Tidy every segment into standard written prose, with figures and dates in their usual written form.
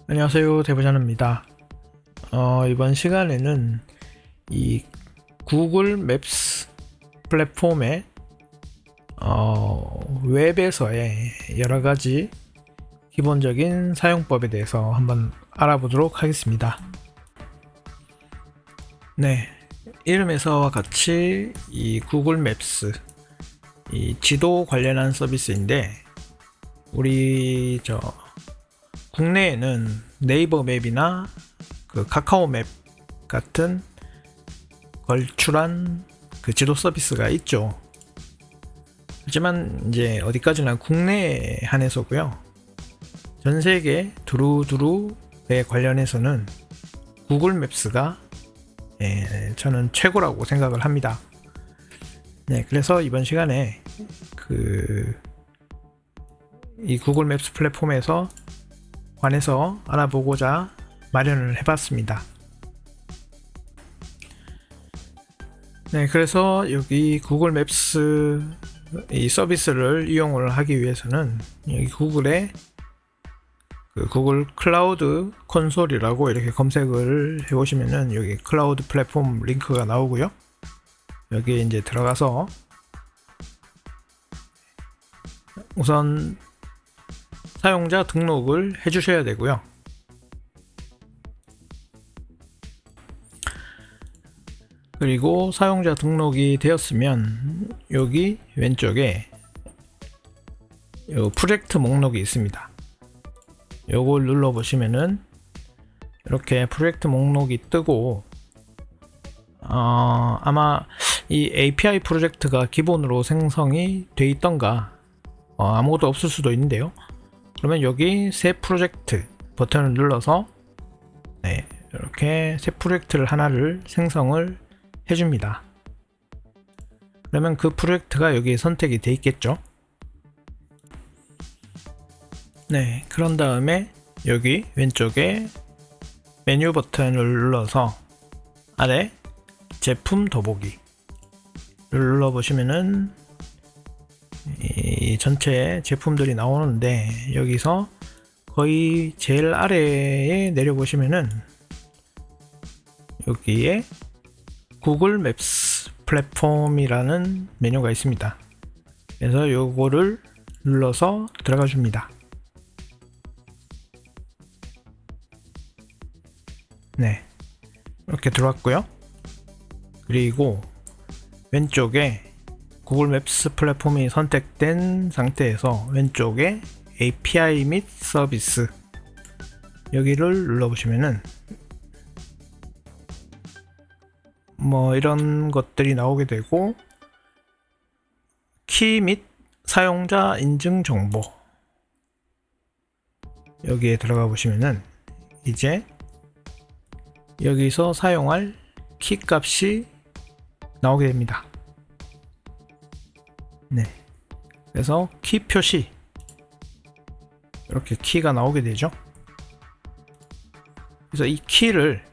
안녕하세요, 대부자입니다. 이번 시간에는 이 구글 맵스 플랫폼의 웹에서의 여러 가지 기본적인 사용법에 대해서 한번 알아보도록 하겠습니다. 네, 이름에서와 같이 이 구글 맵스 이 지도 관련한 서비스인데 우리 국내에는 네이버 맵이나 그 카카오 맵 같은 걸출한 그 지도 서비스가 있죠. 하지만 이제 어디까지나 국내에 한해서고요. 전 세계 두루두루에 관련해서는 구글 맵스가 저는 최고라고 생각을 합니다. 네, 그래서 이번 시간에 이 구글 맵스 플랫폼에서 관해서 알아보고자 마련을 해봤습니다. 네, 그래서 여기 구글 맵스 이 서비스를 이용을 하기 위해서는 여기 구글에 구글 클라우드 콘솔이라고 이렇게 검색을 해보시면은 여기 클라우드 플랫폼 링크가 나오고요. 여기에 이제 들어가서 우선 사용자 등록을 해주셔야 되고요. 그리고 사용자 등록이 되었으면 여기 왼쪽에 요 프로젝트 목록이 있습니다. 요걸 눌러 보시면은 이렇게 프로젝트 목록이 뜨고 아마 이 API 프로젝트가 기본으로 생성이 돼 있던가 아무것도 없을 수도 있는데요. 그러면 여기 새 프로젝트 버튼을 눌러서 이렇게 새 프로젝트를 하나를 생성을 해줍니다. 그러면 그 프로젝트가 여기 선택이 돼 있겠죠. 네, 그런 다음에 여기 왼쪽에 메뉴 버튼을 눌러서 아래 제품 더보기를 눌러 보시면은 이 전체 제품들이 나오는데 여기서 거의 제일 아래에 내려보시면은 여기에 구글 맵스 플랫폼이라는 메뉴가 있습니다. 그래서 요거를 눌러서 들어가 줍니다. 네, 이렇게 들어왔고요. 그리고 왼쪽에 구글 맵스 플랫폼이 선택된 상태에서 왼쪽에 API 및 서비스 여기를 눌러보시면은 이런 것들이 나오게 되고 키 및 사용자 인증 정보 여기에 들어가 보시면은 이제 여기서 사용할 키 값이 나오게 됩니다. 네, 그래서 키 표시 이렇게 키가 나오게 되죠. 그래서 이 키를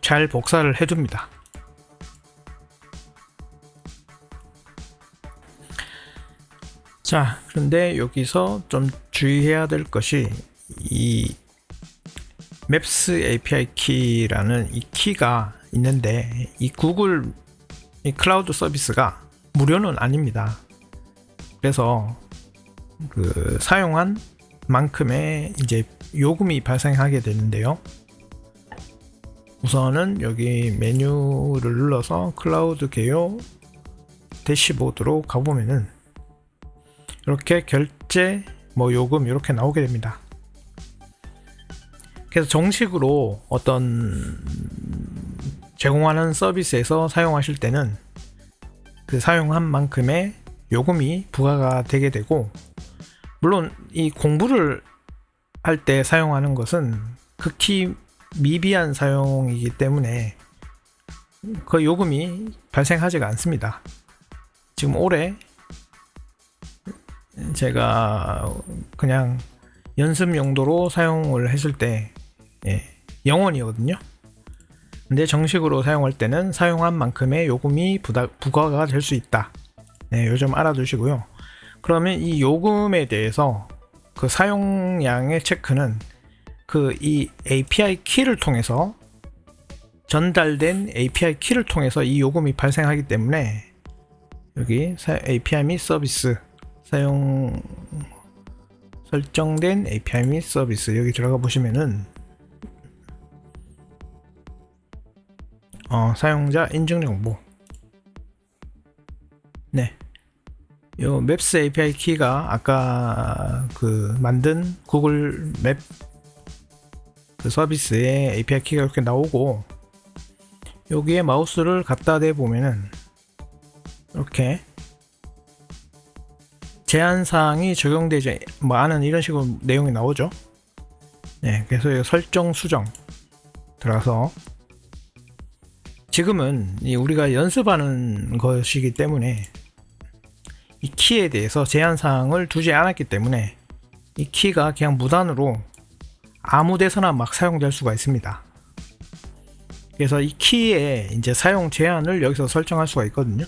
잘 복사를 해둡니다. 자, 그런데 여기서 좀 주의해야 될 것이 이 맵스 API 키라는 이 키가 있는데 이 구글 이 클라우드 서비스가 무료는 아닙니다. 그래서 사용한 만큼의 이제 요금이 발생하게 되는데요. 우선은 여기 메뉴를 눌러서 클라우드 개요 대시보드로 가보면은 이렇게 결제 요금 이렇게 나오게 됩니다. 그래서 정식으로 어떤 제공하는 서비스에서 사용하실 때는 그 사용한 만큼의 요금이 부과가 되게 되고, 물론 이 공부를 할 때 사용하는 것은 극히 미비한 사용이기 때문에 그 요금이 발생하지가 않습니다. 지금 올해 제가 그냥 연습 용도로 사용을 했을 때 0원이거든요. 근데 정식으로 사용할 때는 사용한 만큼의 요금이 부과가 될 수 있다. 네, 요즘 알아두시고요. 그러면 이 요금에 대해서 그 사용량의 체크는 그 이 API 키를 통해서 전달된 API 키를 통해서 이 요금이 발생하기 때문에 여기 API 및 서비스 사용 설정된 API 및 서비스 여기 들어가 보시면은 사용자 인증 정보 네, 요 맵스 API 키가 아까 그 만든 구글 맵 그 서비스의 API 키가 이렇게 나오고 여기에 마우스를 갖다 대 보면은 이렇게 제한사항이 적용되지 않은 이런 식으로 내용이 나오죠. 네, 그래서 설정 수정 들어가서 지금은 우리가 연습하는 것이기 때문에 이 키에 대해서 제한사항을 두지 않았기 때문에 이 키가 그냥 무단으로 아무 데서나 막 사용될 수가 있습니다. 그래서 이 키의 이제 사용 제한을 여기서 설정할 수가 있거든요.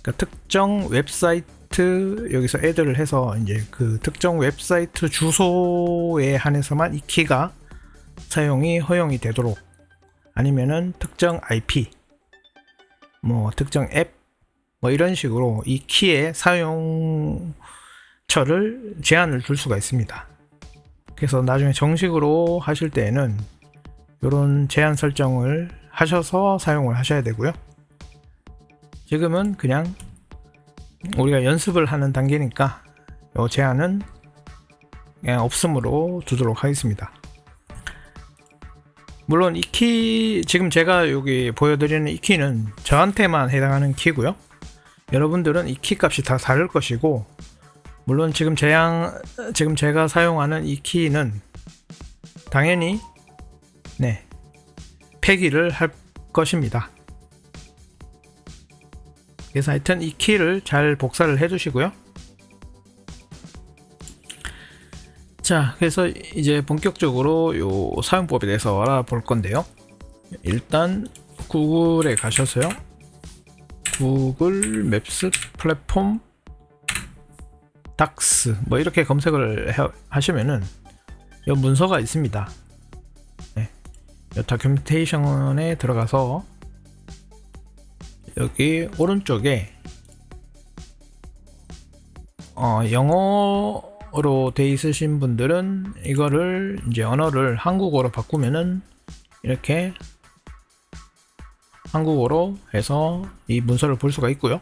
그러니까 특정 웹사이트 여기서 애드를 해서 이제 그 특정 웹사이트 주소에 한해서만 이 키가 사용이 허용이 되도록 아니면은 특정 IP 뭐 특정 앱 뭐 이런 식으로 이 키의 사용처를 제한을 둘 수가 있습니다. 그래서 나중에 정식으로 하실 때에는 이런 제한 설정을 하셔서 사용을 하셔야 되고요. 지금은 그냥 우리가 연습을 하는 단계니까 이 제한은 그냥 없음으로 두도록 하겠습니다. 물론 이 키 지금 제가 여기 보여드리는 이 키는 저한테만 해당하는 키고요. 여러분들은 이 키 값이 다 다를 것이고 물론 지금 제가 사용하는 이 키는 당연히 네, 폐기를 할 것입니다. 그래서 하여튼 이 키를 잘 복사를 해 두시고요. 자, 그래서 이제 본격적으로 요 사용법에 대해서 알아볼 건데요. 일단 구글에 가셔서요. 구글 맵스 플랫폼 닥스 뭐 이렇게 검색을 하시면은 이 문서가 있습니다. 네. 이 다큐멘테이션에 들어가서 여기 오른쪽에 영어로 돼 있으신 분들은 이거를 이제 언어를 한국어로 바꾸면은 이렇게 한국어로 해서 이 문서를 볼 수가 있고요.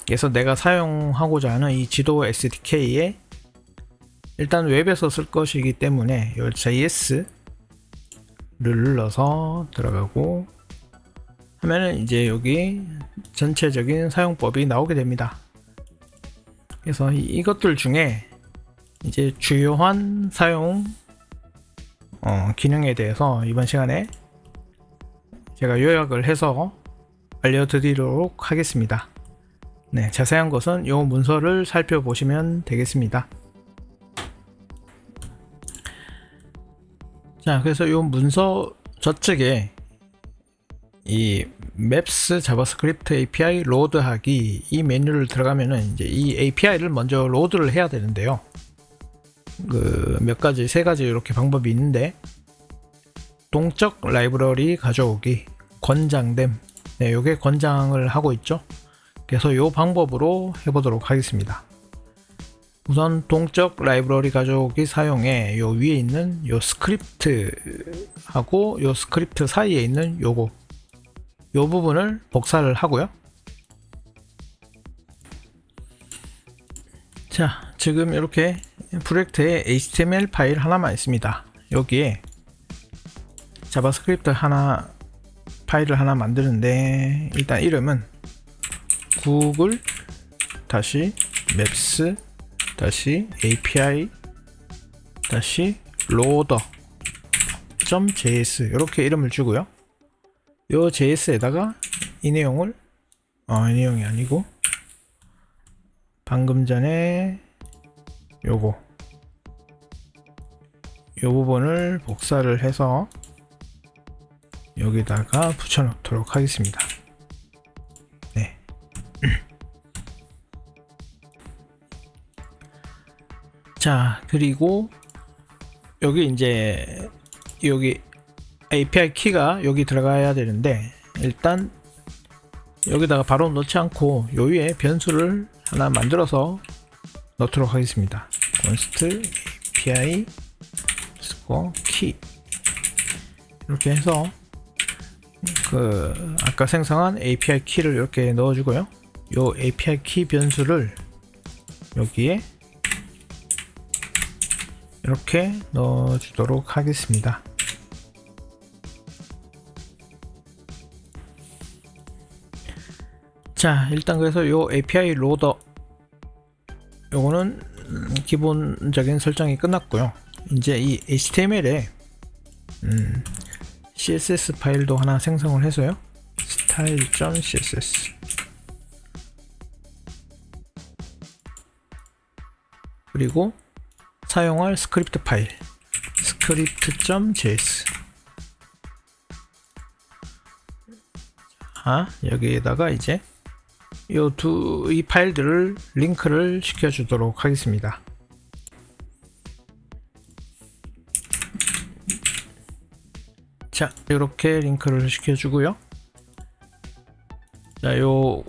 그래서 내가 사용하고자 하는 이 지도 SDK에 일단 웹에서 쓸 것이기 때문에 이 JS를 눌러서 들어가고 하면은 이제 여기 전체적인 사용법이 나오게 됩니다. 그래서 이것들 중에 이제 주요한 사용 기능에 대해서 이번 시간에 제가 요약을 해서 알려드리도록 하겠습니다. 네, 자세한 것은 이 문서를 살펴보시면 되겠습니다. 자, 그래서 이 문서 저측에 이 맵스 자바스크립트 API 로드하기 이 메뉴를 들어가면은 이제 이 API를 먼저 로드를 해야 되는데요. 그 몇 가지 세 가지 이렇게 방법이 있는데 동적 라이브러리 가져오기 권장됨 네, 요게 권장을 하고 있죠. 그래서 이 방법으로 해보도록 하겠습니다. 우선 동적 라이브러리 가져오기 사용에 요 위에 있는 요 스크립트하고 요 스크립트 사이에 있는 요거 요 부분을 복사를 하고요. 자, 지금 이렇게 프로젝트에 HTML 파일 하나만 있습니다. 여기에 자바스크립트 파일을 하나 만드는데 일단 이름은 구글 맵스 API 로더 .js 이렇게 이름을 주고요. 요 JS에다가 이 내용을 이 내용이 아니고 방금 전에 요 부분을 복사를 해서 여기다가 붙여 놓도록 하겠습니다. 네. 자, 그리고 여기 이제 여기 API 키가 여기 들어가야 되는데, 일단 여기다가 바로 넣지 않고 요 위에 변수를 하나 만들어서 넣도록 하겠습니다. const API key 이렇게 해서 그 아까 생성한 API 키를 이렇게 넣어주고요. 요 API 키 변수를 여기에 이렇게 넣어주도록 하겠습니다. 자, 일단 그래서 요 API 로더 요거는 기본적인 설정이 끝났고요. 이제 이 HTML에 CSS 파일도 하나 생성을 해서요. style.css 그리고 사용할 스크립트 파일 script.js 여기에다가 이제 이 파일들을 링크를 시켜 주도록 하겠습니다. 자, 이렇게 링크를 시켜 주고요. 자, 요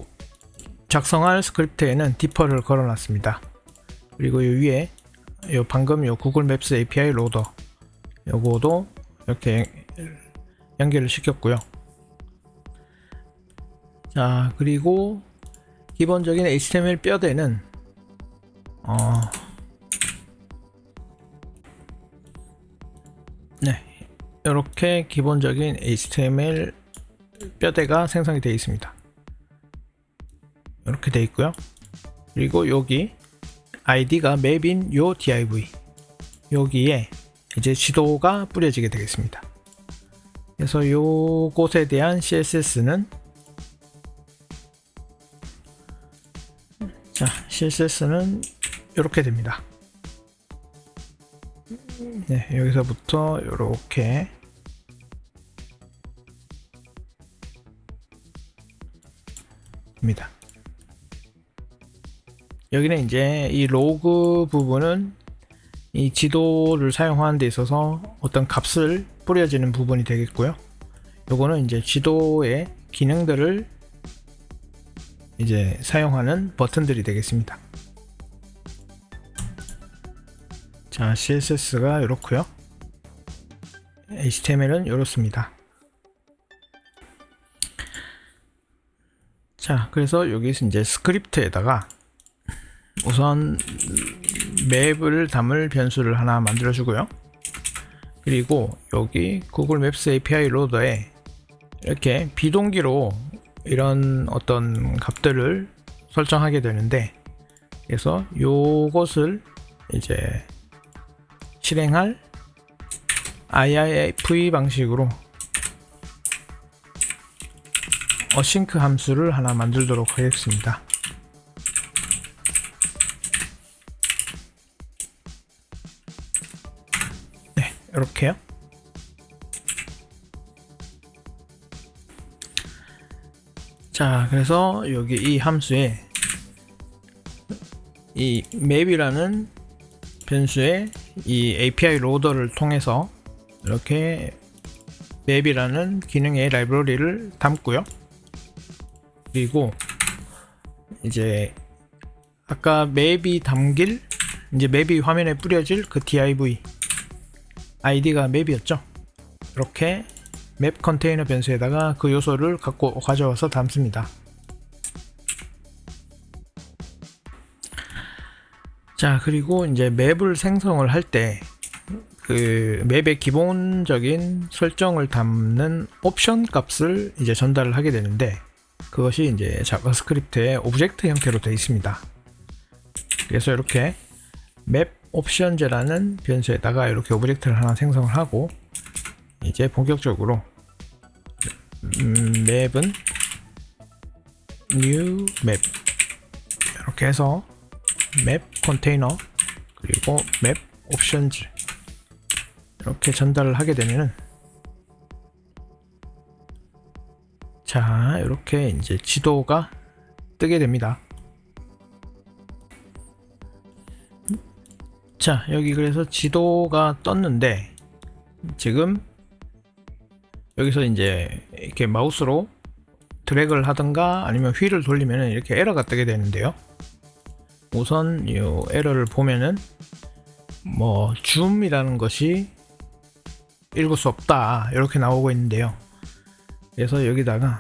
작성할 스크립트에는 디퍼를 걸어 놨습니다. 그리고 요 위에 요 방금 요 구글 맵스 API 로더 요거도 이렇게 연결을 시켰고요. 자, 그리고 기본적인 HTML 뼈대는 네, 이렇게 기본적인 HTML 뼈대가 생성이 되어 있습니다. 이렇게 되어 있고요. 그리고 여기 id가 맵인 요 div 여기에 이제 지도가 뿌려지게 되겠습니다. 그래서 요곳에 대한 CSS는 이렇게 됩니다. 네, 여기서부터 이렇게 입니다. 여기는 이제 이 로그 부분은 이 지도를 사용하는 데 있어서 어떤 값을 뿌려지는 부분이 되겠고요. 요거는 이제 지도의 기능들을 이제 사용하는 버튼들이 되겠습니다. 자, CSS가 이렇고요. HTML은 이렇습니다. 자, 그래서 여기서 이제 스크립트에다가 우선 맵을 담을 변수를 하나 만들어 주고요. 그리고 여기 구글 맵스 API 로더에 이렇게 비동기로 이런 어떤 값들을 설정하게 되는데, 그래서 요것을 이제 실행할 IIF 방식으로 async 함수를 하나 만들도록 하겠습니다. 네, 이렇게요. 자, 그래서 여기 이 함수에 이 map이라는 변수에 이 API 로더를 통해서 이렇게 map이라는 기능의 라이브러리를 담고요. 그리고 이제 아까 map이 담길 이제 map이 화면에 뿌려질 그 div id가 map이었죠. 이렇게 맵 컨테이너 변수에다가 그 요소를 가져와서 담습니다. 자, 그리고 이제 맵을 생성을 할 때 그 맵의 기본적인 설정을 담는 옵션 값을 이제 전달을 하게 되는데, 그것이 이제 자바스크립트의 오브젝트 형태로 되어 있습니다. 그래서 이렇게 맵 옵션즈라는 변수에다가 이렇게 오브젝트를 하나 생성을 하고, 이제 본격적으로 맵은 new map 이렇게 해서 맵 컨테이너 그리고 맵 옵션즈 이렇게 전달을 하게 되면은, 자, 이렇게 이제 지도가 뜨게 됩니다. 자, 여기 그래서 지도가 떴는데 지금 여기서 이제 이렇게 마우스로 드래그를 하든가 아니면 휠을 돌리면 이렇게 에러가 뜨게 되는데요. 우선 이 에러를 보면은 뭐 줌이라는 것이 읽을 수 없다 이렇게 나오고 있는데요. 그래서 여기다가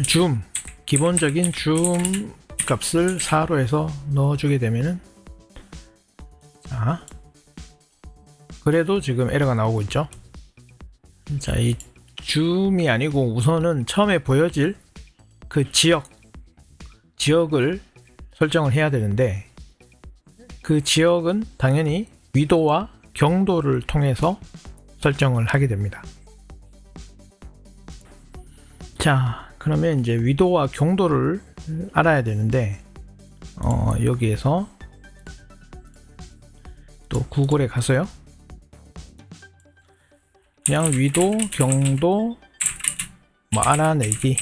줌, 기본적인 줌 값을 4로 해서 넣어주게 되면은, 자, 그래도 지금 에러가 나오고 있죠. 자, 이 줌이 아니고 우선은 처음에 보여질 그 지역을 설정을 해야 되는데, 그 지역은 당연히 위도와 경도를 통해서 설정을 하게 됩니다. 자, 그러면 이제 위도와 경도를 알아야 되는데, 여기에서 또 구글에 가서요, 그냥 위도, 경도, 뭐 알아내기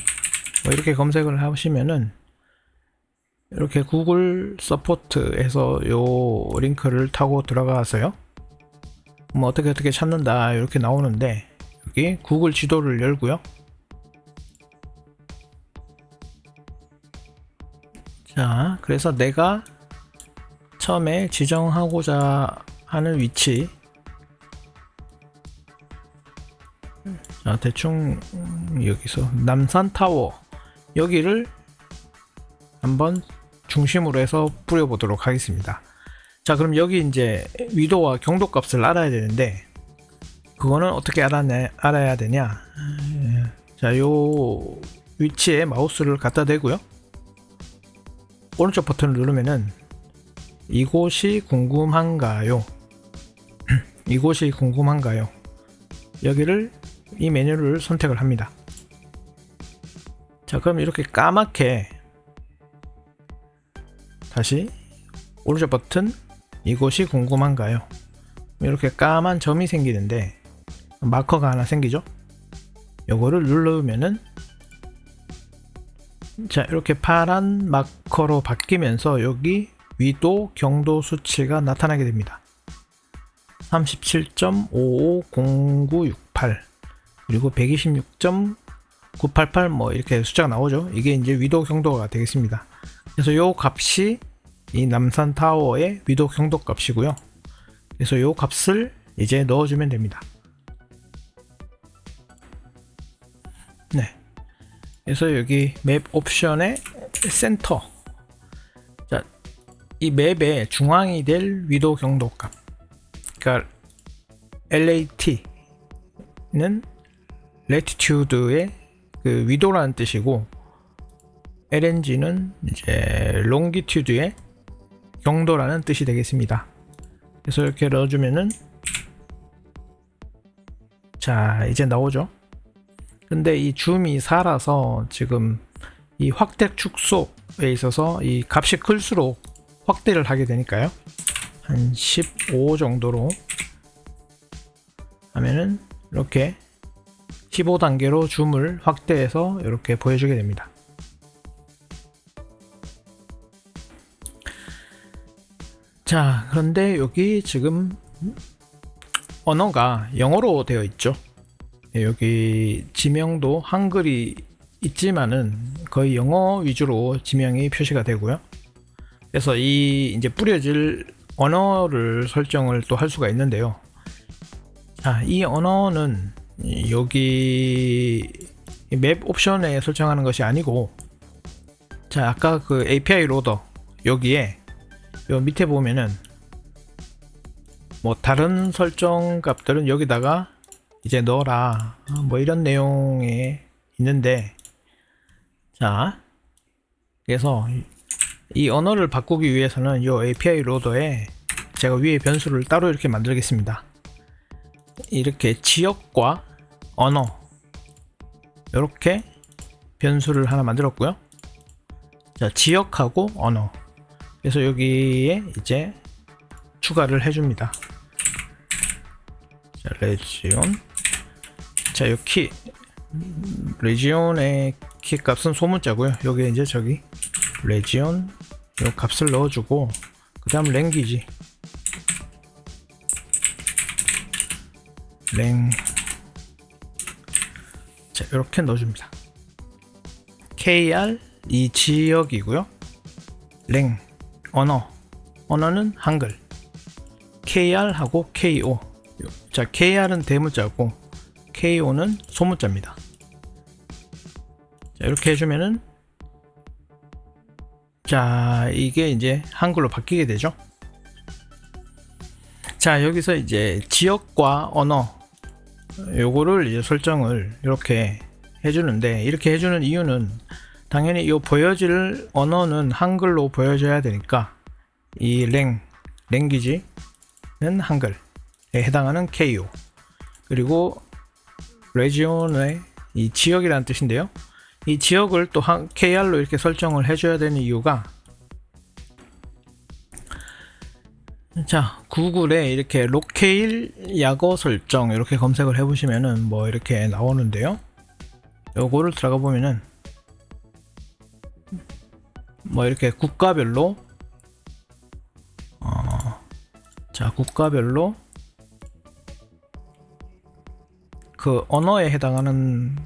뭐 이렇게 검색을 하시면은 이렇게 구글 서포트에서 요 링크를 타고 들어가서요, 뭐 어떻게 찾는다 이렇게 나오는데, 여기 구글 지도를 열고요. 자, 그래서 내가 처음에 지정하고자 하는 위치, 자, 대충 여기서 남산타워 여기를 한번 중심으로 해서 뿌려보도록 하겠습니다. 자, 그럼 여기 이제 위도와 경도 값을 알아야 되는데, 그거는 어떻게 알아야 되냐. 자, 요 위치에 마우스를 갖다 대고요, 오른쪽 버튼을 누르면은 이곳이 궁금한가요? 이곳이 궁금한가요? 여기를, 이 메뉴를 선택을 합니다. 자, 그럼 이렇게 까맣게 다시 오른쪽 버튼 이곳이 궁금한가요? 이렇게 까만 점이 생기는데 마커가 하나 생기죠? 요거를 누르면은, 자, 이렇게 파란 마커로 바뀌면서 여기 위도, 경도 수치가 나타나게 됩니다. 37.550968 그리고 126.988 뭐 이렇게 숫자가 나오죠. 이게 이제 위도, 경도가 되겠습니다. 그래서 요 값이 이 남산타워의 위도, 경도 값이고요. 그래서 요 값을 이제 넣어주면 됩니다. 네. 그래서 여기 맵 옵션의 센터, 자, 이 맵의 중앙이 될 위도, 경도 값, 그러니까 LAT는 latitude의 그 위도라는 뜻이고, LNG는 이제 longitude의 경도라는 뜻이 되겠습니다. 그래서 이렇게 넣어주면은, 자, 이제 나오죠. 근데 이 줌이 4라서 지금 이 확대 축소에 있어서 이 값이 클수록 확대를 하게 되니까요, 한 15 정도로 하면은 이렇게 15단계로 줌을 확대해서 이렇게 보여주게 됩니다. 자, 그런데 여기 지금 언어가 영어로 되어 있죠. 여기 지명도 한글이 있지만은 거의 영어 위주로 지명이 표시가 되고요. 그래서 이 이제 뿌려질 언어를 설정을 또 할 수가 있는데요. 자, 이 언어는 여기 맵 옵션에 설정하는 것이 아니고, 자, 아까 그 API 로더 여기에 요 밑에 보면은 뭐 다른 설정 값들은 여기다가 이제 넣어라 뭐 이런 내용이 있는데, 자, 그래서 이 언어를 바꾸기 위해서는 이 API 로더에 제가 위에 변수를 따로 이렇게 만들겠습니다. 이렇게 지역과 언어 이렇게 변수를 하나 만들었고요. 자, 지역하고 언어, 그래서 여기에 이제 추가를 해줍니다. 자, 레지온, 자, 요 키, 레지온의 키 값은 소문자고요. 여기에 이제 저기 레지온 요 값을 넣어주고, 그 다음 랭귀지, 랭. 자, 이렇게 넣어줍니다. KR 이 지역이고요. 랭 언어는 한글. KR하고 KO. 자, KR은 대문자고 KO는 소문자입니다. 자, 이렇게 해주면은 자, 이게 이제 한글로 바뀌게 되죠. 자, 여기서 이제 지역과 언어 요거를 이제 설정을 이렇게 해주는데, 이렇게 해주는 이유는 당연히 이 보여질 언어는 한글로 보여져야 되니까 이 랭귀지는 한글에 해당하는 KO, 그리고 레지온의 이 지역이라는 뜻인데요. 이 지역을 또 KR로 이렇게 설정을 해줘야 되는 이유가, 자, 구글에 이렇게 로케일 약어 설정 이렇게 검색을 해보시면은 뭐 이렇게 나오는데요. 요거를 들어가 보면은 뭐 이렇게 국가별로 자, 국가별로 그 언어에 해당하는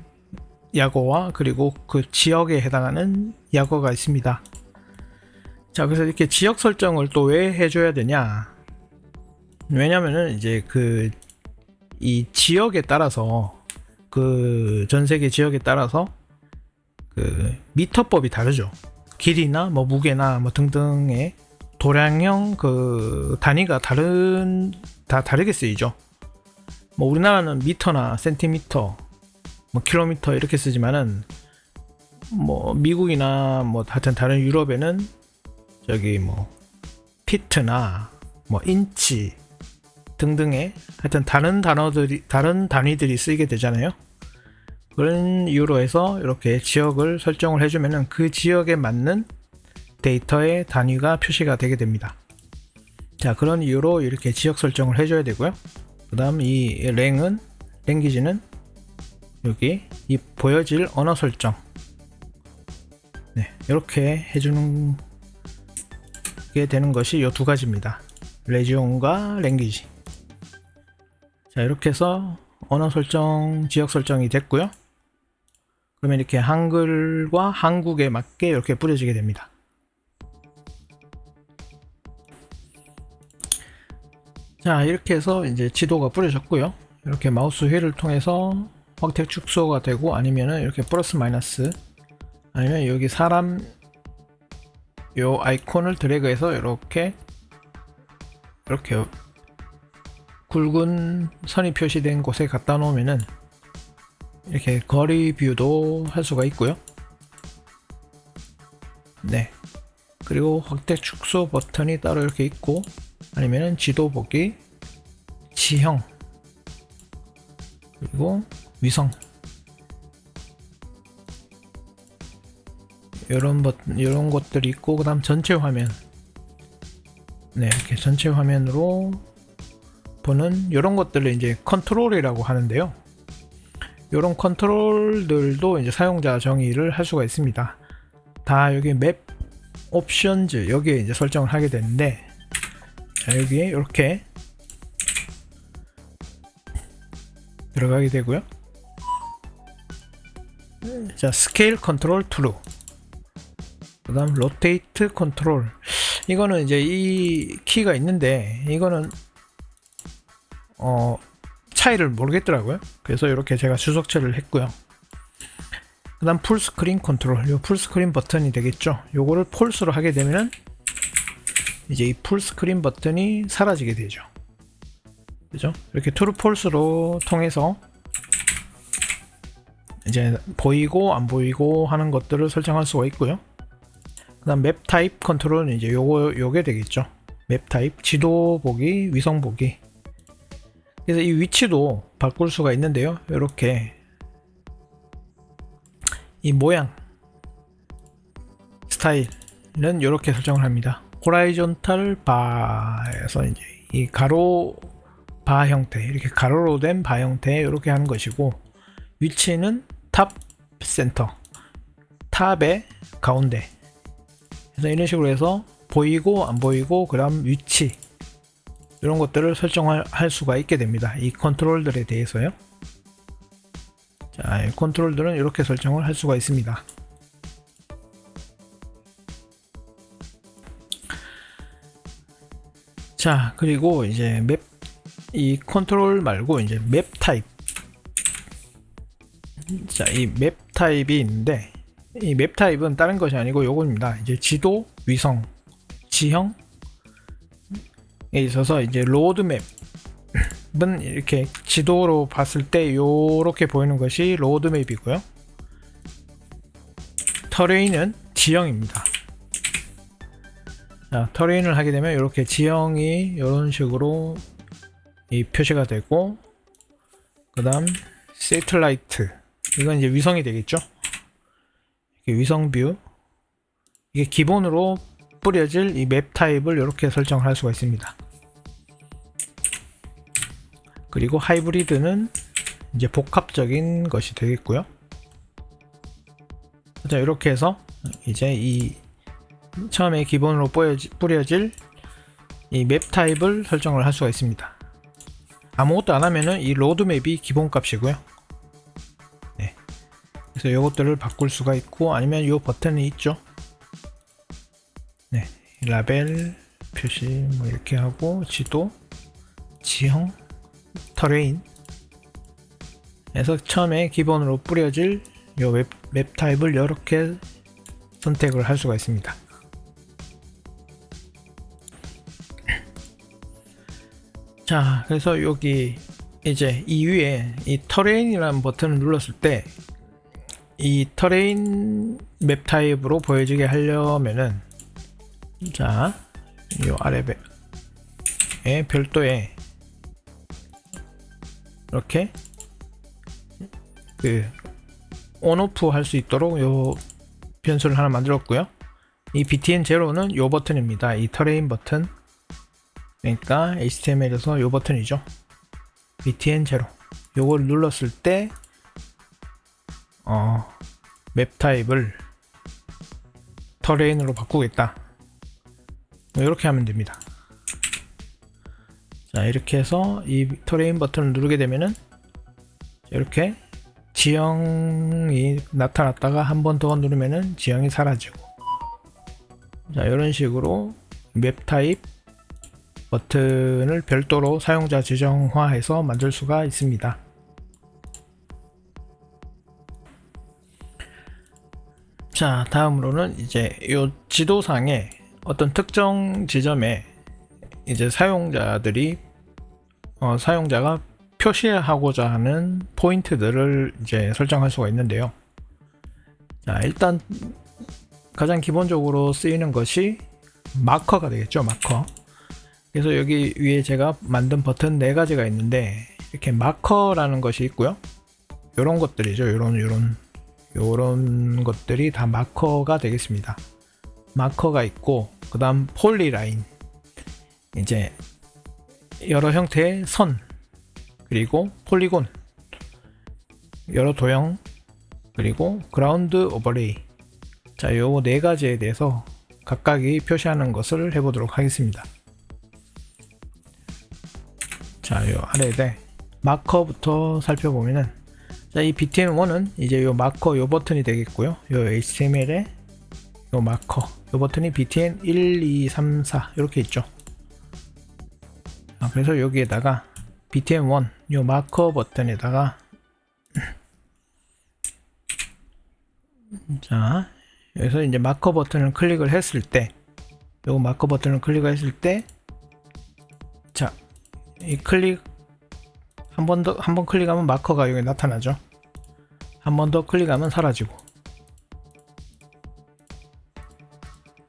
약어와 그리고 그 지역에 해당하는 약어가 있습니다. 자, 그래서 이렇게 지역 설정을 또 왜 해줘야 되냐? 왜냐면은 이제 이 지역에 따라서, 그 전 세계 지역에 따라서 그 미터법이 다르죠. 길이나 뭐 무게나 뭐 등등의 도량형 그 단위가 다 다르게 쓰이죠. 뭐 우리나라는 미터나 센티미터, 뭐 킬로미터 이렇게 쓰지만은 뭐 미국이나 뭐 하여튼 다른 유럽에는 저기 뭐 피트나 뭐 인치 등등의 하여튼 다른 단위들이 쓰이게 되잖아요. 그런 이유로 해서 이렇게 지역을 설정을 해주면은 그 지역에 맞는 데이터의 단위가 표시가 되게 됩니다. 자, 그런 이유로 이렇게 지역 설정을 해줘야 되고요. 그 다음 이 랭귀지는 여기 이 보여질 언어 설정, 네, 이렇게 해주는 게 되는 것이 이 두 가지입니다. 레지온과 랭귀지. 자, 이렇게 해서 언어 설정, 지역 설정이 됐고요. 그러면 이렇게 한글과 한국에 맞게 이렇게 뿌려지게 됩니다. 자, 이렇게 해서 이제 지도가 뿌려졌고요. 이렇게 마우스 휠을 통해서 확대 축소가 되고, 아니면은 이렇게 플러스 마이너스, 아니면 여기 사람 요 아이콘을 드래그해서 이렇게 굵은 선이 표시된 곳에 갖다 놓으면은 이렇게 거리 뷰도 할 수가 있고요. 네, 그리고 확대 축소 버튼이 따로 이렇게 있고, 아니면은 지도 보기, 지형, 그리고 위성, 이런 것들이 있고, 그 다음 전체 화면, 네, 이렇게 전체 화면으로 보는 이런 것들을 이제 컨트롤이라고 하는데요. 이런 컨트롤들도 이제 사용자 정의를 할 수가 있습니다. 다 여기 맵 옵션즈 여기에 이제 설정을 하게 되는데, 자, 여기에 이렇게 들어가게 되고요. 자, 스케일 컨트롤 트루, 그 다음 로테이트 컨트롤, 이거는 이제 이 키가 있는데 이거는 차이를 모르겠더라고요. 그래서 이렇게 제가 주석체를 했고요. 그 다음 풀스크린 컨트롤, 요 풀스크린 버튼이 되겠죠. 요거를 폴스로 하게 되면은 이제 이 풀스크린 버튼이 사라지게 되죠. 그죠? 이렇게 트루 폴스로 통해서 이제 보이고 안 보이고 하는 것들을 설정할 수가 있고요. 그 다음 맵 타입 컨트롤은 이제 요게 되겠죠. 맵 타입, 지도 보기, 위성 보기. 그래서 이 위치도 바꿀 수가 있는데요. 이렇게 이 모양 스타일은 이렇게 설정을 합니다. 호라이존탈 바에서 이제 이 가로 바 형태, 이렇게 가로로 된 바 형태 이렇게 하는 것이고, 위치는 탑 센터, 탑의 가운데. 그래서 이런 식으로 해서 보이고 안 보이고, 그 다음 위치 이런 것들을 설정할 수가 있게 됩니다. 이 컨트롤들에 대해서요. 자, 이 컨트롤들은 이렇게 설정을 할 수가 있습니다. 자, 그리고 이제 이 컨트롤 말고 이제 맵 타입. 자, 이 맵 타입이 있는데, 이 맵 타입은 다른 것이 아니고 요겁니다. 이제 지도, 위성, 지형에 있어서 이제 로드맵은 이렇게 지도로 봤을 때 요렇게 보이는 것이 로드맵이고요. 터레인은 지형입니다. 자, 터레인을 하게 되면 이렇게 지형이 이런 식으로 이 표시가 되고, 그 다음 세틀라이트, 이건 이제 위성이 되겠죠. 위성 뷰, 이게 기본으로 뿌려질 이 맵 타입을 이렇게 설정을 할 수가 있습니다. 그리고 하이브리드는 이제 복합적인 것이 되겠고요. 자, 이렇게 해서 이제 이 처음에 기본으로 뿌려질 이 맵 타입을 설정을 할 수가 있습니다. 아무것도 안 하면은 이 로드맵이 기본 값이고요. 네. 그래서 이것들을 바꿀 수가 있고, 아니면 이 버튼이 있죠. 네. 라벨 표시 뭐 이렇게 하고, 지도, 지형, 터레인 해서 처음에 기본으로 뿌려질 이 맵 타입을 이렇게 선택을 할 수가 있습니다. 자, 그래서 여기 이제 이 위에 이 터레인이라는 버튼을 눌렀을 때 이 터레인 맵 타입으로 보여지게 하려면은, 자, 이 아래에 별도의 이렇게 그 온오프 할 수 있도록 요 변수를 하나 만들었고요. 이 btn0는 요 버튼입니다. 이 터레인 버튼, 그러니까 HTML에서 요 버튼이죠. btn0 요걸 눌렀을 때 맵 타입을 터레인으로 바꾸겠다, 이렇게 하면 됩니다. 자, 이렇게 해서 이 터레인 버튼을 누르게 되면은 이렇게 지형이 나타났다가 한 번 더 누르면은 지형이 사라지고, 자, 이런 식으로 맵 타입 버튼을 별도로 사용자 지정화해서 만들 수가 있습니다. 자, 다음으로는 이제 이 지도상에 어떤 특정 지점에 이제 사용자가 표시하고자 하는 포인트들을 이제 설정할 수가 있는데요. 자, 일단 가장 기본적으로 쓰이는 것이 마커가 되겠죠. 마커. 그래서 여기 위에 제가 만든 버튼 4가지가 있는데, 이렇게 마커라는 것이 있고요. 요런 것들이죠. 요런 것들이 다 마커가 되겠습니다. 마커가 있고, 그 다음 폴리라인, 이제 여러 형태의 선, 그리고 폴리곤, 여러 도형, 그리고 그라운드 오버레이. 자, 요 4가지에 대해서 각각이 표시하는 것을 해보도록 하겠습니다. 자, 요 아래에 마커부터 살펴보면은, 자, 이 btn1은 이제 요 마커 요 버튼이 되겠고요. 요 HTML에 요 마커 요 버튼이 btn 1, 2, 3, 4 이렇게 있죠. 그래서 여기에다가 btn1 요 마커 버튼에다가 자, 여기서 이제 마커 버튼을 클릭을 했을 때, 요 마커 버튼을 클릭을 했을 때, 자, 이 클릭 한 번 클릭하면 마커가 여기 나타나죠. 한 번 더 클릭하면 사라지고.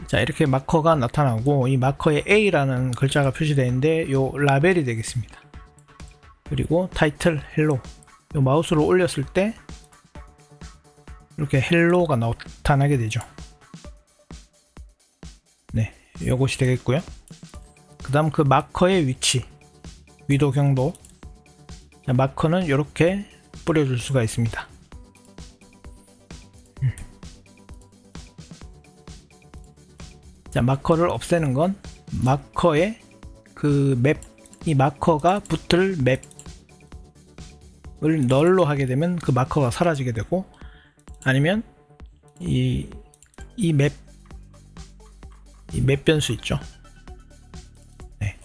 자, 이렇게 마커가 나타나고, 이 마커에 A라는 글자가 표시되어 있는데 요 라벨이 되겠습니다. 그리고 타이틀 헬로, 요 마우스로 올렸을 때 이렇게 헬로가 나타나게 되죠. 네, 요것이 되겠고요. 그 다음 그 마커의 위치, 위도 경도. 자, 마커는 이렇게 뿌려줄 수가 있습니다. 자, 마커를 없애는 건 마커의 그 맵 이 마커가 붙을 맵을 널로 하게 되면 그 마커가 사라지게 되고, 아니면 이 맵 변수 있죠. 네.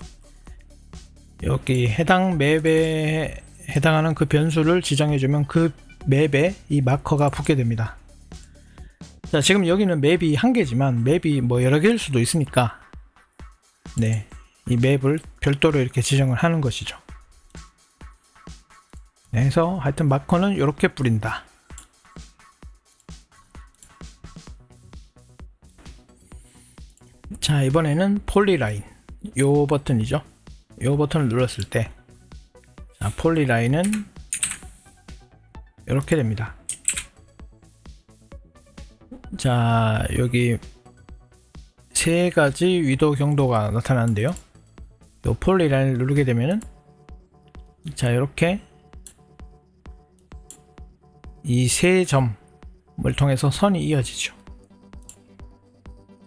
여기 해당 맵에 해당하는 그 변수를 지정해주면 그 맵에 이 마커가 붙게 됩니다. 자, 지금 여기는 맵이 한 개지만 맵이 뭐 여러 개일 수도 있으니까, 네, 이 맵을 별도로 이렇게 지정을 하는 것이죠. 네, 그래서 하여튼 마커는 이렇게 뿌린다. 자, 이번에는 폴리라인, 요 버튼이죠. 요 버튼을 눌렀을 때, 자, 폴리라인은 이렇게 됩니다. 자, 여기 세 가지 위도 경도가 나타나는데요. 요 폴리라인을 누르게 되면은, 자, 이렇게 이 세 점을 통해서 선이 이어지죠.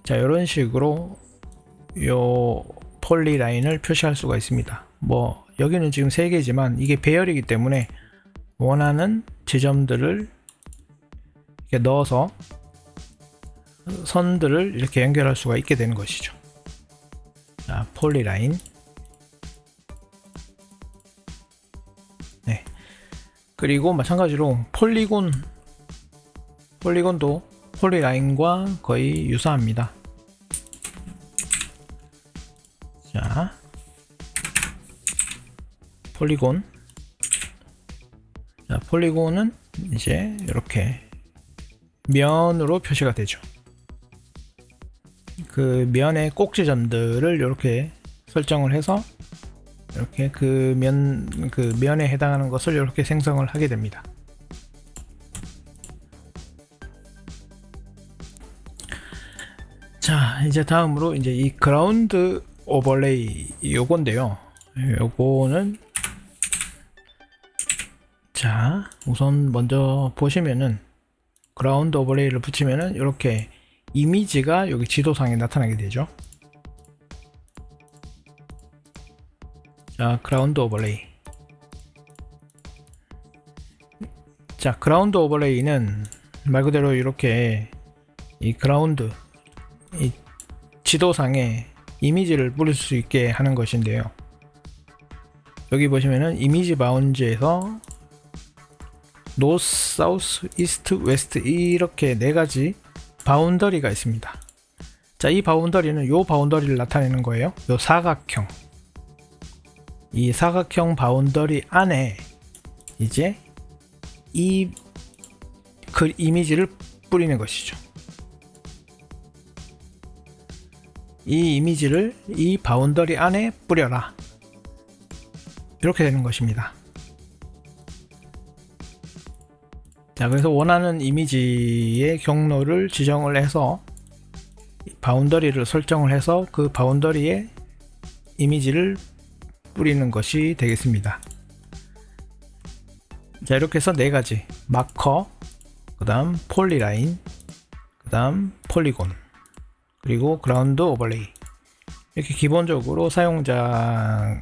자, 이런 식으로 요 폴리라인을 표시할 수가 있습니다. 뭐 여기는 지금 3개지만 이게 배열이기 때문에 원하는 지점들을 이렇게 넣어서 선들을 이렇게 연결할 수가 있게 되는 것이죠. 자, 폴리라인. 네. 그리고 마찬가지로 폴리곤도 폴리라인과 거의 유사합니다. 자, 폴리곤. 자, 폴리곤은 이제 이렇게 면으로 표시가 되죠. 그 면의 꼭지점들을 이렇게 설정을 해서 이렇게 그 면에 해당하는 것을 이렇게 생성을 하게 됩니다. 자, 이제 다음으로 이제 이 그라운드 오버레이 요건데요. 요거는, 자, 우선 먼저 보시면은 그라운드 오버레이를 붙이면은 이렇게 이미지가 여기 지도상에 나타나게 되죠. 자, 그라운드 오버레이. 자, 그라운드 오버레이는 말 그대로 이렇게 이 그라운드, 이 지도상에 이미지를 뿌릴 수 있게 하는 것인데요. 여기 보시면은 이미지 바운즈에서 노스, 사우스, 이스트, 웨스트 이렇게 4가지 바운더리가 있습니다. 자, 이 바운더리는 요 바운더리를 나타내는 거예요. 요 사각형. 이 사각형 바운더리 안에 이제 이 이미지를 뿌리는 것이죠. 이 이미지를 이 바운더리 안에 뿌려라. 이렇게 되는 것입니다. 자, 그래서 원하는 이미지의 경로를 지정을 해서 바운더리를 설정을 해서 그 바운더리에 이미지를 뿌리는 것이 되겠습니다. 자, 이렇게 해서 4가지 마커, 그 다음 폴리라인, 그 다음 폴리곤, 그리고 그라운드 오버레이, 이렇게 기본적으로 사용자가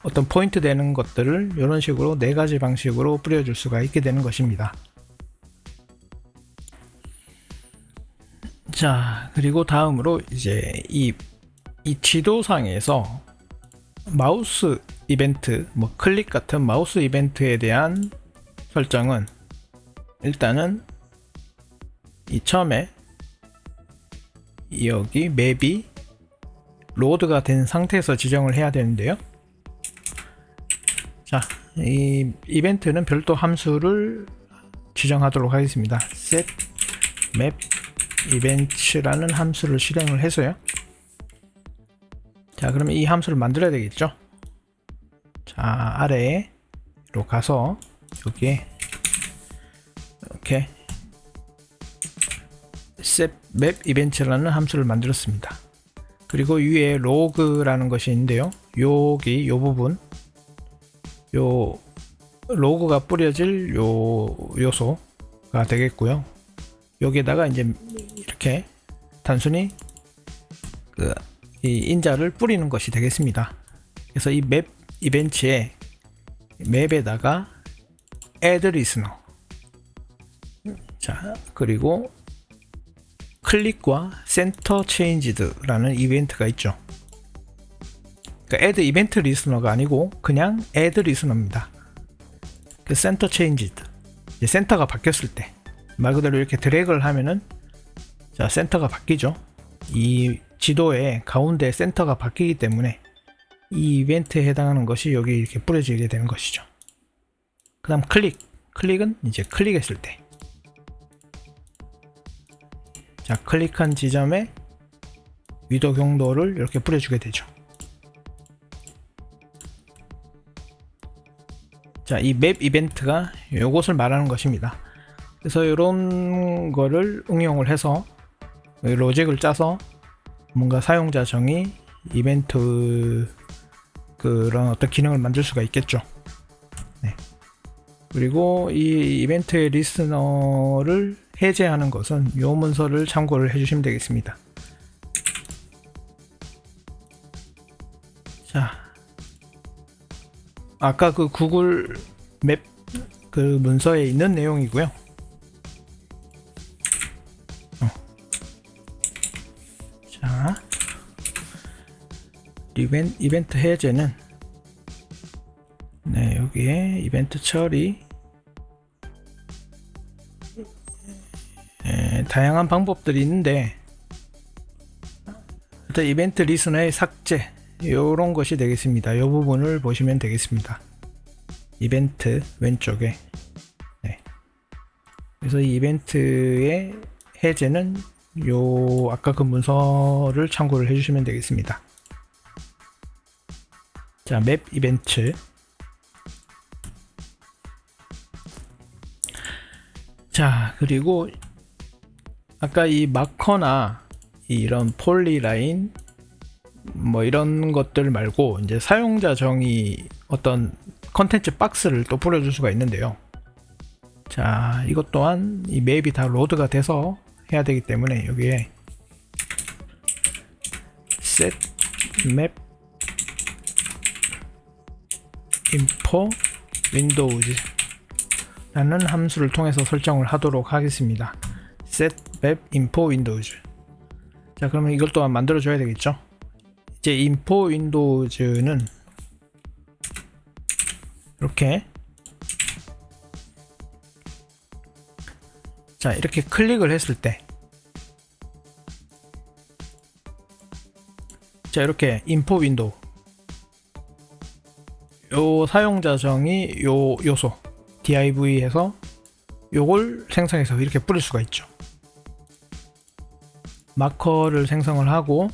어떤 포인트 되는 것들을 이런 식으로 4가지 방식으로 뿌려줄 수가 있게 되는 것입니다. 자, 그리고 다음으로 이제 이 지도상에서 마우스 이벤트, 뭐 클릭 같은 마우스 이벤트에 대한 설정은 일단은 이 처음에 여기 맵이 로드가 된 상태에서 지정을 해야 되는데요. 자, 이 이벤트는 별도 함수를 지정하도록 하겠습니다. set map event라는 함수를 실행을 해서요. 자, 그러면 이 함수를 만들어야 되겠죠. 자, 아래로 가서 여기에 이렇게 set map event라는 함수를 만들었습니다. 그리고 위에 로그라는 것이 있는데요. 여기 요 부분, 요 로그가 뿌려질 요 요소가 되겠고요. 여기에다가 이제 이렇게 단순히 이 인자를 뿌리는 것이 되겠습니다. 그래서 이 맵 이벤트에 맵에다가 add listener, 자 그리고 클릭과 center changed라는 이벤트가 있죠. 그러니까 add event listener가 아니고 그냥 add listener입니다. 그 center changed, 이제 센터가 바뀌었을 때 말 그대로 이렇게 드래그를 하면은 자 센터가 바뀌죠. 이 지도의 가운데 센터가 바뀌기 때문에 이 이벤트에 해당하는 것이 여기 이렇게 뿌려지게 되는 것이죠. 그 다음 클릭은 이제 클릭했을 때, 자 클릭한 지점에 위도 경도를 이렇게 뿌려주게 되죠. 자, 이 맵 이벤트가 이것을 말하는 것입니다. 그래서 이런 거를 응용을 해서 로직을 짜서 뭔가 사용자 정의 이벤트 그런 어떤 기능을 만들 수가 있겠죠. 네. 그리고 이 이벤트의 리스너를 해제하는 것은 이 문서를 참고를 해주시면 되겠습니다. 자, 아까 그 구글 맵 그 문서에 있는 내용이고요. 자, 이벤트 해제는 네, 여기에 이벤트 처리, 다양한 방법들이 있는데 일단 이벤트 리스너의 삭제 이런 것이 되겠습니다. 이 부분을 보시면 되겠습니다. 이벤트 왼쪽에 네. 그래서 이 이벤트의 해제는 요 아까 그 문서를 참고를 해주시면 되겠습니다. 자, 맵 이벤트, 자 그리고 아까 이 마커나 이런 폴리라인 뭐 이런 것들 말고 이제 사용자 정의 어떤 컨텐츠 박스를 또 뿌려줄 수가 있는데요. 자, 이것 또한 이 맵이 다 로드가 돼서 해야 되기 때문에 여기에 set map info windows 라는 함수를 통해서 설정을 하도록 하겠습니다. set map info windows. 자, 그러면 이걸 또한 만들어 줘야 되겠죠. 이제 info windows는 이렇게, 자 이렇게 클릭을 했을 때, 자 이렇게 info window 요 사용자 정의 요 요소 div에서 요걸 생성해서 이렇게 뿌릴 수가 있죠. 마커를 생성을 하고,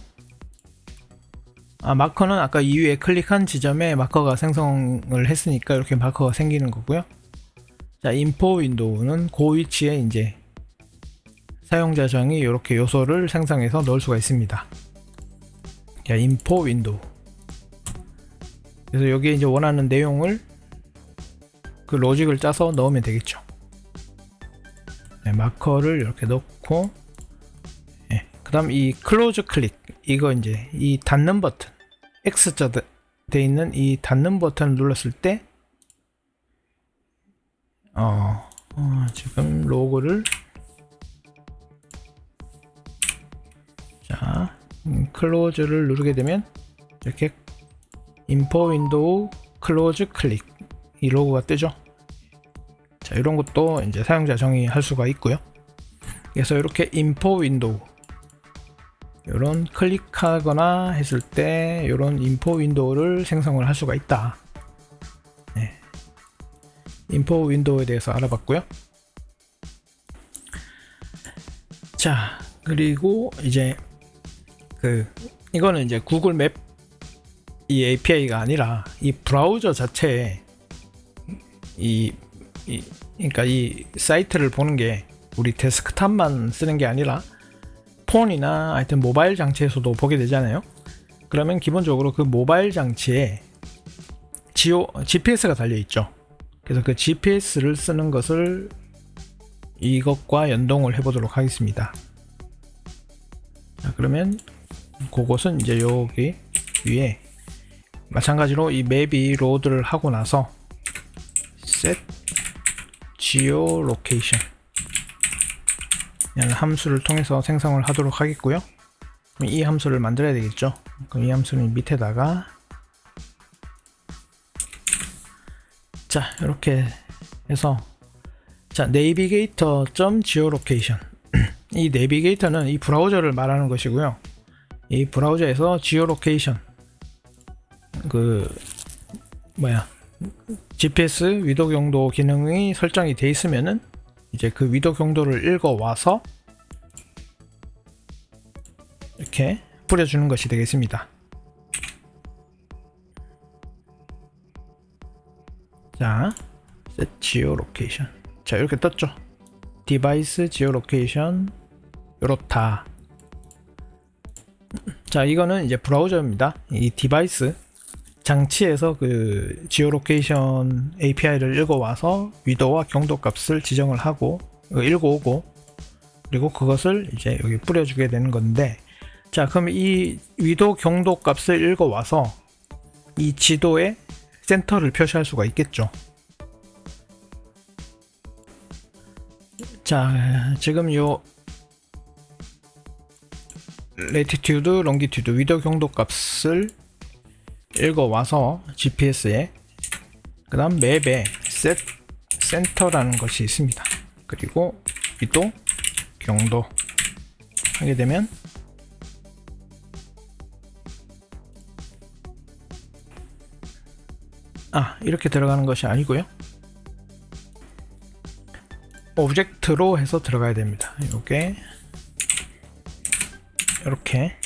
마커는 아까 이 위에 클릭한 지점에 마커가 생성을 했으니까 이렇게 마커가 생기는 거고요. 자, 인포 윈도우는 그 위치에 이제 사용자 정의 이렇게 요소를 생성해서 넣을 수가 있습니다. 자, 인포 윈도우. 그래서 여기에 이제 원하는 내용을 그 로직을 짜서 넣으면 되겠죠. 네, 마커를 이렇게 넣고, 네, 그 다음 이 클로즈 클릭, 이거 이제 이 닫는 버튼, X자 돼 있는 이 닫는 버튼을 눌렀을 때 지금 로고를, 자 클로즈를 누르게 되면 이렇게 인포 윈도우 클로즈 클릭 이 로고가 뜨죠. 자, 이런 것도 이제 사용자 정의할 수가 있고요. 그래서 이렇게 인포 윈도우 이런 클릭하거나 했을 때 이런 인포 윈도우를 생성을 할 수가 있다. 네. 인포 윈도우에 대해서 알아봤고요. 자, 그리고 이제 이거는 이제 구글 맵 이 API가 아니라 이 브라우저 자체에 그러니까 이 사이트를 보는 게 우리 데스크탑만 쓰는 게 아니라 폰이나 하여튼 모바일 장치에서도 보게 되잖아요. 그러면 기본적으로 그 모바일 장치에 GPS가 달려 있죠. 그래서 그 GPS를 쓰는 것을 이것과 연동을 해보도록 하겠습니다. 자, 그러면 그곳은 이제 여기 위에 마찬가지로 이 맵이 로드를 하고 나서 set geolocation 라는 함수를 통해서 생성을 하도록 하겠고요. 이 함수를 만들어야 되겠죠. 그럼 이 함수는 밑에다가 자 이렇게 해서 자 navigator.geolocation 이 내비게이터는 이 브라우저를 말하는 것이고요. 이 브라우저에서 geolocation GPS 위도 경도 기능이 설정이 되어 있으면은 이제 그 위도 경도를 읽어와서 이렇게 뿌려주는 것이 되겠습니다. 자, set geolocation. 자, 이렇게 떴죠. device geolocation 요렇다. 자, 이거는 이제 브라우저입니다. 이 디바이스 장치에서 그 지오로케이션 API를 읽어와서 위도와 경도 값을 지정을 하고 읽어오고 그리고 그것을 이제 여기 뿌려주게 되는 건데 자 그럼 이 위도 경도 값을 읽어와서 이 지도에 센터를 표시할 수가 있겠죠. 자 지금 요 latitude, longitude 위도 경도 값을 읽어와서 GPS에 그 다음 맵에 set center라는 것이 있습니다. 그리고 위도 경도 하게 되면 이렇게 들어가는 것이 아니고요. 오브젝트로 해서 들어가야 됩니다. 요게 이렇게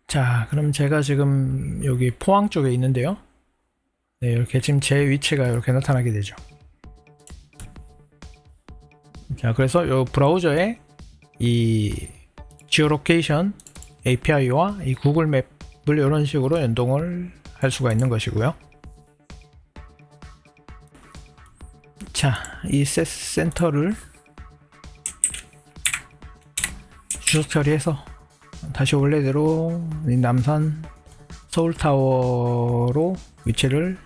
자 그럼 제가 지금 여기 포항 쪽에 있는데요. 네, 이렇게 지금 제 위치가 이렇게 나타나게 되죠. 자 그래서 이 브라우저에 이 지오로케이션 API와 이 구글 맵을 이런 식으로 연동을 할 수가 있는 것이고요. 자, 이 센터를 주소 처리해서 다시 원래대로 남산 서울타워로 위치를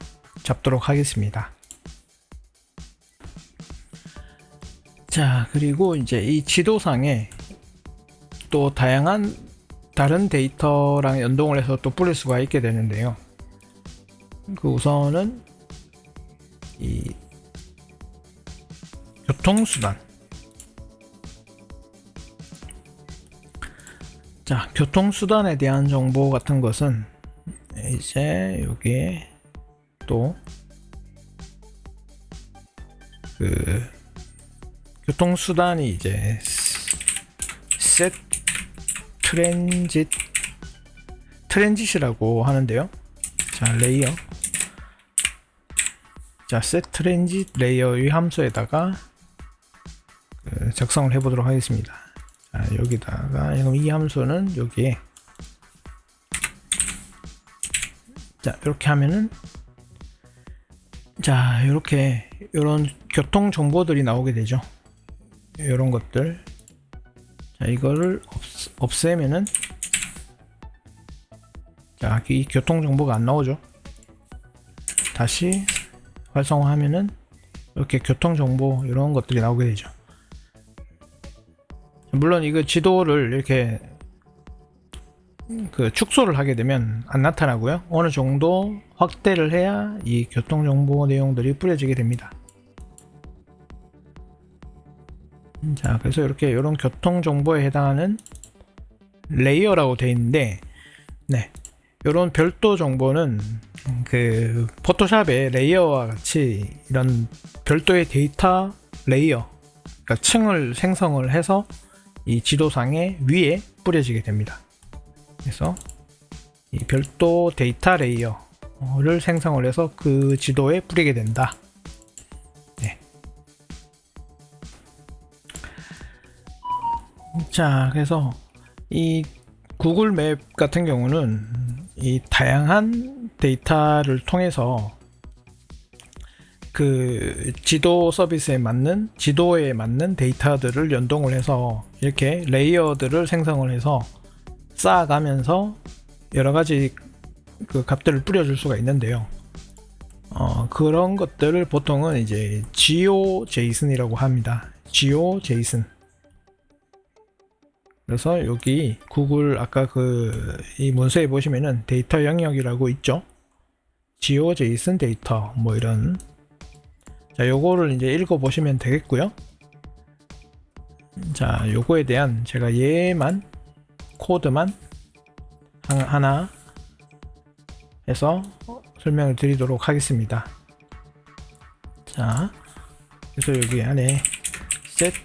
잡도록 하겠습니다. 자 그리고 이제 이 지도상에 또 다양한 다른 데이터랑 연동을 해서 또 뿌릴 수가 있게 되는데요. 그 우선은 이 교통수단 자 교통수단에 대한 정보 같은 것은 이제 여기에 또 그 교통수단이 이제 set 트랜짓이라고 하는데요. 자 레이어 자 set transit 레이어 이 함수에다가 작성을 해 보도록 하겠습니다. 자, 여기다가 이 함수는 여기에 자 이렇게 하면은 자 이렇게 이런 교통 정보들이 나오게 되죠. 이런 것들 자 이거를 없애면은 자 이 교통 정보가 안 나오죠. 다시 활성화하면은 이렇게 교통 정보 이런 것들이 나오게 되죠. 물론 이거 지도를 이렇게 그 축소를 하게 되면 안 나타나고요. 어느 정도 확대를 해야 이 교통 정보 내용들이 뿌려지게 됩니다. 자 그래서 이렇게 이런 교통 정보에 해당하는 레이어라고 되어 있는데 네 이런 별도 정보는 그 포토샵의 레이어와 같이 이런 별도의 데이터 레이어 그러니까 층을 생성을 해서 이 지도상의 위에 뿌려지게 됩니다. 그래서 이 별도 데이터 레이어를 생성을 해서 그 지도에 뿌리게 된다. 네. 자, 그래서 이 구글 맵 같은 경우는 이 다양한 데이터를 통해서 그 지도 서비스에 맞는 지도에 맞는 데이터들을 연동을 해서 이렇게 레이어들을 생성을 해서 쌓아가면서 여러 가지 그 값들을 뿌려줄 수가 있는데요. 그런 것들을 보통은 이제 GeoJSON이라고 합니다. GeoJSON. 그래서 여기 구글 아까 이 문서에 보시면은 데이터 영역이라고 있죠. GeoJSON 데이터 뭐 이런. 자, 요거를 이제 읽어보시면 되겠고요. 자, 요거에 대한 제가 얘만 코드만 하나 해서 설명을 드리도록 하겠습니다. 자, 그래서 여기 안에 set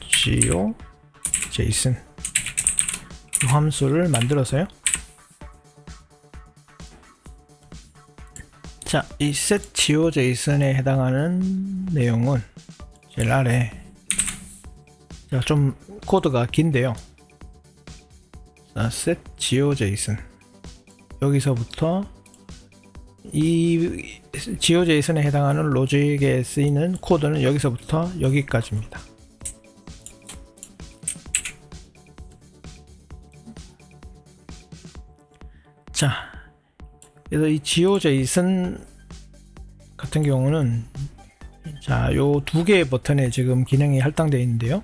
geojson 이 함수를 만들어서요. 자, 이 set geojson에 해당하는 내용은 제일 아래, 자, 좀 코드가 긴데요. 자, set geojson 여기서부터 이 GeoJSON에 해당하는 로직에 쓰이는 코드는 여기서부터 여기까지입니다. 자, 그래서 이 GeoJSON 같은 경우는 자, 요 두 개의 버튼에 지금 기능이 할당되어 있는데요.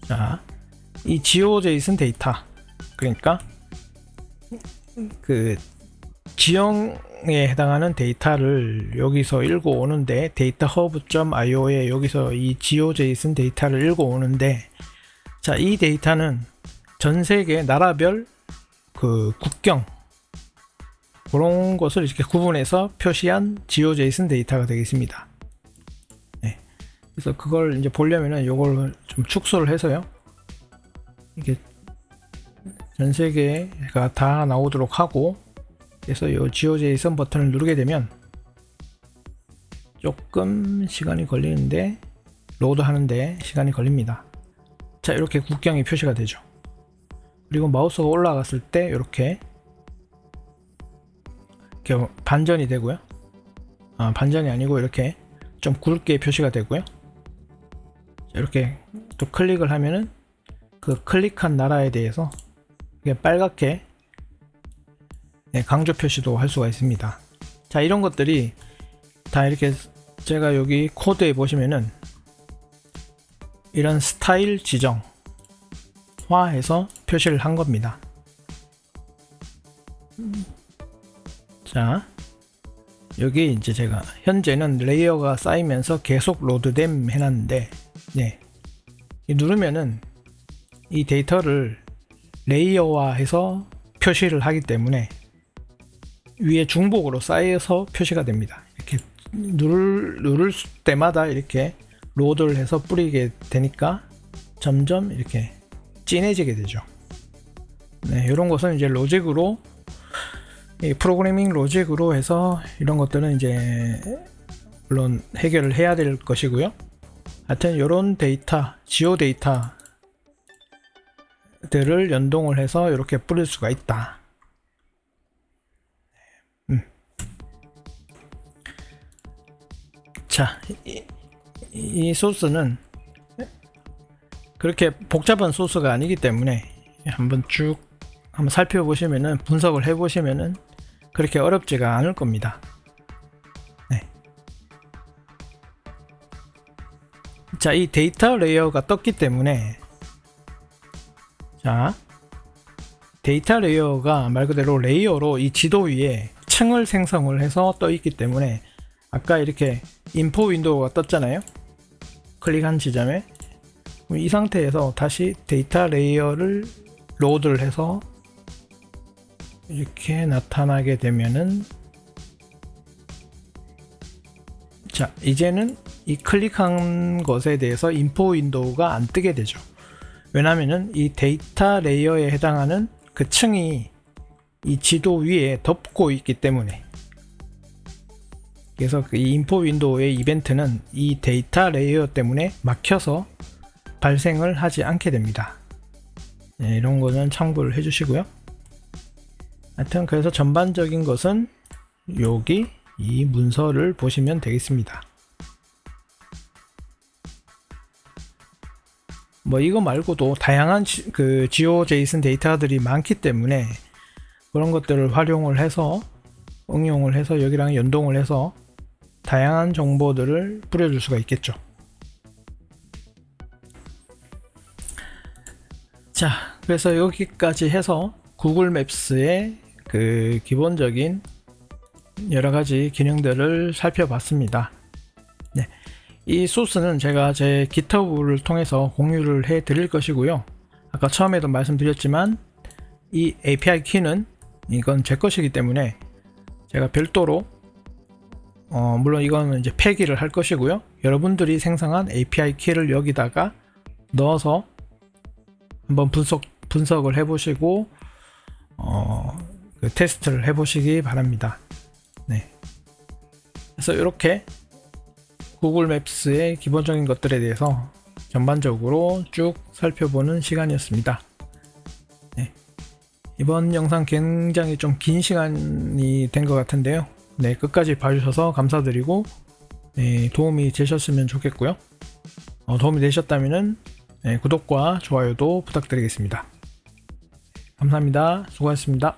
자, 이 GeoJSON 데이터, 그러니까 그 지형에 해당하는 데이터를 여기서 읽어오는데, 데이터 hub.io에 여기서 이 GeoJSON 데이터를 읽어오는데, 자, 이 데이터는 전 세계 나라별 그 국경 그런 것을 이렇게 구분해서 표시한 GeoJSON 데이터가 되겠습니다. 네. 그래서 그걸 이제 보려면은 요걸 좀 축소를 해서요. 이게 전 세계가 다 나오도록 하고, 그래서 이 GeoJSON 버튼을 누르게 되면 조금 시간이 걸리는데, 로드 하는데 시간이 걸립니다. 자, 이렇게 국경이 표시가 되죠. 그리고 마우스가 올라갔을 때 이렇게 반전이 되고요. 반전이 아니고 이렇게 좀 굵게 표시가 되고요. 이렇게 또 클릭을 하면은 그 클릭한 나라에 대해서 빨갛게 강조 표시도 할 수가 있습니다. 자, 이런 것들이 다 이렇게 제가 여기 코드에 보시면은 이런 스타일 지정화해서 표시를 한 겁니다. 자, 여기 이제 제가 현재는 레이어가 쌓이면서 계속 로드됨 해놨는데, 네, 누르면은 이 데이터를 레이어화해서 표시를 하기 때문에 위에 중복으로 쌓여서 표시가 됩니다. 이렇게 누를 때마다 이렇게 로드를 해서 뿌리게 되니까 점점 이렇게 진해지게 되죠. 네, 이런 것은 이제 로직으로, 프로그래밍 로직으로 해서 이런 것들은 이제 물론 해결을 해야 될 것이고요. 하여튼 이런 데이터, 지오 데이터들을 연동을 해서 이렇게 뿌릴 수가 있다. 자, 이 소스는 그렇게 복잡한 소스가 아니기 때문에 한번 쭉 한번 살펴보시면은, 분석을 해보시면은 그렇게 어렵지가 않을 겁니다. 네. 자, 이 데이터 레이어가 떴기 때문에, 자, 데이터 레이어가 말 그대로 레이어로 이 지도 위에 층을 생성을 해서 떠 있기 때문에, 아까 이렇게 인포 윈도우가 떴잖아요. 클릭한 지점에 이 상태에서 다시 데이터 레이어를 로드를 해서 이렇게 나타나게 되면은, 자, 이제는 이 클릭한 것에 대해서 인포 윈도우가 안 뜨게 되죠. 왜냐면은 이 데이터 레이어에 해당하는 그 층이 이 지도 위에 덮고 있기 때문에. 그래서 이 인포 윈도우의 이벤트는 이 데이터 레이어 때문에 막혀서 발생을 하지 않게 됩니다. 네, 이런 거는 참고를 해주시고요. 하여튼 그래서 전반적인 것은 여기 이 문서를 보시면 되겠습니다. 뭐 이거 말고도 다양한 그 GeoJSON 데이터들이 많기 때문에 그런 것들을 활용을 해서 응용을 해서 여기랑 연동을 해서 다양한 정보들을 뿌려줄 수가 있겠죠. 자, 그래서 여기까지 해서 구글 맵스의 그 기본적인 여러 가지 기능들을 살펴봤습니다. 네, 이 소스는 제가 제 GitHub를 통해서 공유를 해 드릴 것이고요. 아까 처음에도 말씀드렸지만 이 API 키는 이건 제 것이기 때문에 제가 별도로 물론 이거는 이제 폐기를 할 것이고요. 여러분들이 생성한 API 키를 여기다가 넣어서 한번 분석을 해보시고 그 테스트를 해보시기 바랍니다. 네. 그래서 이렇게 구글 맵스의 기본적인 것들에 대해서 전반적으로 쭉 살펴보는 시간이었습니다. 네. 이번 영상 굉장히 좀 긴 시간이 된 것 같은데요. 네, 끝까지 봐주셔서 감사드리고 네, 도움이 되셨으면 좋겠고요. 도움이 되셨다면 구독과 좋아요도 부탁드리겠습니다. 감사합니다. 수고하셨습니다.